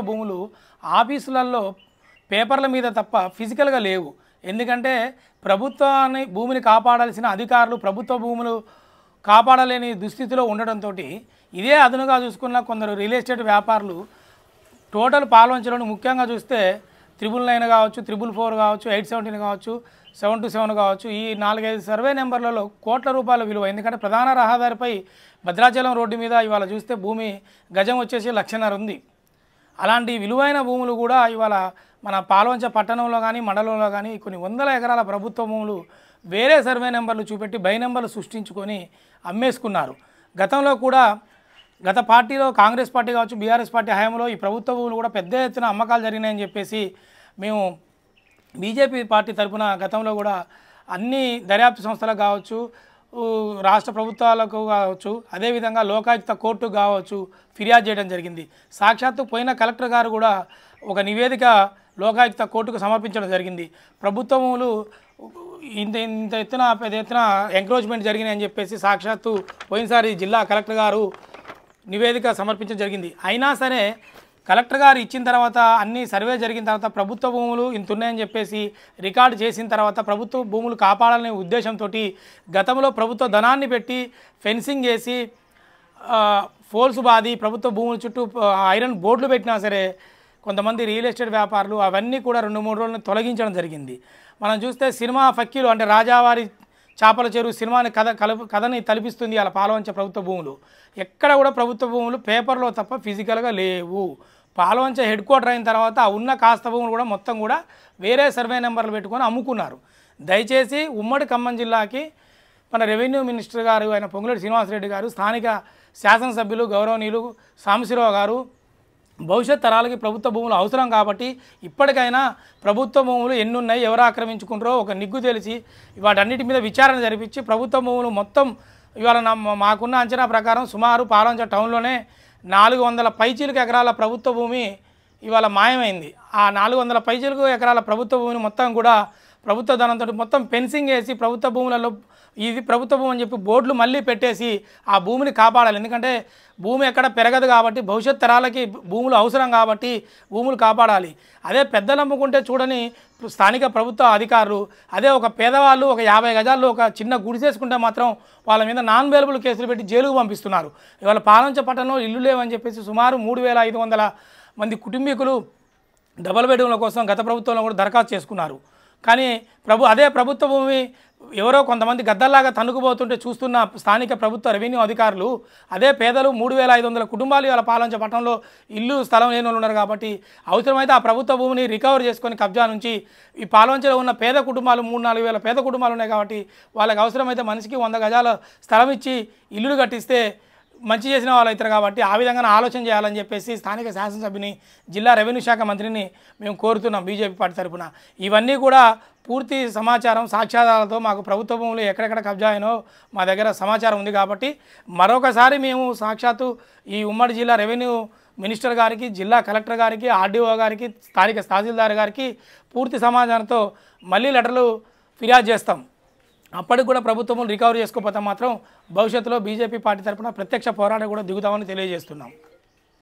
భూములు ఆఫీసులలో పేపర్ల మీద తప్ప ఫిజికల్గా లేవు. ఎందుకంటే ప్రభుత్వాన్ని భూమిని కాపాడాల్సిన అధికారులు ప్రభుత్వ భూములు కాపాడలేని దుస్థితిలో ఉండడంతో ఇదే అదునుగా చూసుకున్న కొందరు రియల్ ఎస్టేట్ వ్యాపారులు టోటల్ పాలవంచలను ముఖ్యంగా చూస్తే 999 కావచ్చు, 444 కావచ్చు, 817 కావచ్చు, 727 కావచ్చు, ఈ 4-5 సర్వే నెంబర్లలో కోట్ల రూపాయల విలువ. ఎందుకంటే ప్రధాన రహదారిపై భద్రాచలం రోడ్డు మీద ఇవాళ చూస్తే భూమి గజం వచ్చేసి 1,50,000 ఉంది. అలాంటి విలువైన భూములు కూడా ఇవాళ మన పాల్వంచ పట్టణంలో కానీ మండలంలో కానీ కొన్ని వందల ఎకరాల ప్రభుత్వ భూములు వేరే సర్వే నెంబర్లు చూపెట్టి బై నెంబర్లు సృష్టించుకొని అమ్మేసుకున్నారు. గతంలో కూడా గత పార్టీలో కాంగ్రెస్ పార్టీ కావచ్చు, బీఆర్ఎస్ పార్టీ హయాంలో ఈ ప్రభుత్వ భూములు కూడా పెద్ద ఎత్తున అమ్మకాలు జరిగినాయని చెప్పేసి మేము బీజేపీ పార్టీ తరఫున గతంలో కూడా అన్ని దర్యాప్తు సంస్థలకు కావచ్చు, రాష్ట్ర ప్రభుత్వాలకు కావచ్చు, అదేవిధంగా లోకాయుక్త కోర్టుకు కావచ్చు ఫిర్యాదు చేయడం జరిగింది. సాక్షాత్తు పోయిన కలెక్టర్ గారు కూడా ఒక నివేదిక లోకాయుక్త కోర్టుకు సమర్పించడం జరిగింది. ప్రభుత్వ భూములు ఇంత ఎత్తున పెద్ద ఎత్తున ఎంక్రోచ్మెంట్ జరిగినాయని చెప్పేసి సాక్షాత్తు పోయినసారి జిల్లా కలెక్టర్ గారు నివేదిక సమర్పించడం జరిగింది. అయినా సరే కలెక్టర్ గారు ఇచ్చిన తర్వాత అన్ని సర్వే జరిగిన తర్వాత ప్రభుత్వ భూములు ఇంత ఉన్నాయని చెప్పేసి రికార్డు చేసిన తర్వాత ప్రభుత్వ భూములు కాపాడాలనే ఉద్దేశంతో గతంలో ప్రభుత్వ ధనాన్ని పెట్టి ఫెన్సింగ్ చేసి ఫోల్స్ బాది ప్రభుత్వ భూముల చుట్టూ ఐరన్ బోర్డులు పెట్టినా సరే కొంతమంది రియల్ ఎస్టేట్ వ్యాపారులు అవన్నీ కూడా 2-3 రోజులను తొలగించడం జరిగింది. మనం చూస్తే సినిమా ఫక్కీలు అంటే రాజావారి చేపల చెరువు సినిమాని కథని తలపిస్తుంది అలా పాల్వంచ ప్రభుత్వ భూములు. ఎక్కడ కూడా ప్రభుత్వ భూములు పేపర్లో తప్ప ఫిజికల్గా లేవు. పాల్వంచ హెడ్ క్వార్టర్ అయిన తర్వాత ఉన్న కాస్త భూములు కూడా మొత్తం కూడా వేరే సర్వే నెంబర్లు పెట్టుకొని అమ్ముకున్నారు. దయచేసి ఉమ్మడి ఖమ్మం జిల్లాకి మన రెవెన్యూ మినిస్టర్ గారు అయిన పొంగులేటి శ్రీనివాసరెడ్డి గారు, స్థానిక శాసనసభ్యులు గౌరవనీయులు సాంబశివరావు గారు భవిష్యత్ తరాలకి ప్రభుత్వ భూములు అవసరం కాబట్టి ఇప్పటికైనా ప్రభుత్వ భూములు ఎన్ని ఉన్నాయి, ఎవరు ఆక్రమించుకుంటారో ఒక నిగ్గు తెలిసి వాటన్నిటి మీద విచారణ జరిపించి ప్రభుత్వ భూములు మొత్తం ఇవాళ మాకున్న అంచనా ప్రకారం సుమారు పాల్వంచ టౌన్లోనే 400 పైచీలకు ఎకరాల ప్రభుత్వ భూమి ఇవాళ మాయమైంది. ఆ 400 పైచీలకు ఎకరాల ప్రభుత్వ భూమిని మొత్తం కూడా ప్రభుత్వ ధనంతో మొత్తం ఫెన్సింగ్ వేసి ప్రభుత్వ భూములలో ఇది ప్రభుత్వ భూమి అని చెప్పి బోర్డులు మళ్ళీ పెట్టేసి ఆ భూమిని కాపాడాలి. ఎందుకంటే భూమి ఎక్కడ పెరగదు కాబట్టి భవిష్యత్ తరాలకి భూములు అవసరం కాబట్టి భూములు కాపాడాలి. అదే పెద్దలు అమ్ముకుంటే చూడని స్థానిక ప్రభుత్వ అధికారులు అదే ఒక పేదవాళ్ళు ఒక 50 గజాల్లో ఒక చిన్న గుడిసేసుకుంటే మాత్రం వాళ్ళ మీద నాన్ అవైలబుల్ కేసులు పెట్టి జైలుకు పంపిస్తున్నారు. ఇవాళ పాల్వంచ పట్టణంలో ఇల్లు లేవని చెప్పేసి సుమారు 3,500 మంది కుటుంబీకులు డబల్ బెడ్రూమ్ల కోసం గత ప్రభుత్వంలో కూడా దరఖాస్తు చేసుకున్నారు. కానీ అదే ప్రభుత్వ భూమి ఎవరో కొంతమంది గద్దల్లాగా తన్నుకుపోతుంటే చూస్తున్న స్థానిక ప్రభుత్వ రెవెన్యూ అధికారులు అదే పేదలు 3,500 కుటుంబాలు ఇవాళ పాల్వంచ పట్టణంలో ఇల్లు స్థలం లేని వాళ్ళు ఉన్నారు కాబట్టి అవసరమైతే ఆ ప్రభుత్వ భూమిని రికవర్ చేసుకొని కబ్జా నుంచి ఈ పాల్వంచలో ఉన్న పేద కుటుంబాలు 3-4 వేల పేద కుటుంబాలు ఉన్నాయి కాబట్టి వాళ్ళకి అవసరమైతే మనిషికి 100 గజాల స్థలం ఇచ్చి ఇల్లులు కట్టిస్తే మంచి చేసిన వాళ్ళు అవుతారు కాబట్టి ఆ విధంగా ఆలోచన చేయాలని చెప్పేసి స్థానిక శాసనసభ్యుని జిల్లా రెవెన్యూ శాఖ మంత్రిని మేము కోరుతున్నాం బీజేపీ పార్టీ తరఫున. ఇవన్నీ కూడా పూర్తి సమాచారం సాక్ష్యాధారాలతో మాకు ప్రభుత్వ భూములు ఎక్కడెక్కడ కబ్జా అయినో మా దగ్గర సమాచారం ఉంది కాబట్టి మరొకసారి మేము సాక్షాత్తు ఈ ఉమ్మడి జిల్లా రెవెన్యూ మినిస్టర్ గారికి, జిల్లా కలెక్టర్ గారికి, ఆర్డీఓ గారికి, స్థానిక తహసీల్దార్ గారికి పూర్తి సమాచారంతో మళ్ళీ లెటర్లు ఫిర్యాదు చేస్తాం. అప్పటికి కూడా ప్రభుత్వం రికవరీ చేసుకోకపోతే మాత్రం భవిష్యత్తులో బీజేపీ పార్టీ తరఫున ప్రత్యక్ష పోరాటం కూడా దిగుతామని తెలియజేస్తున్నాం.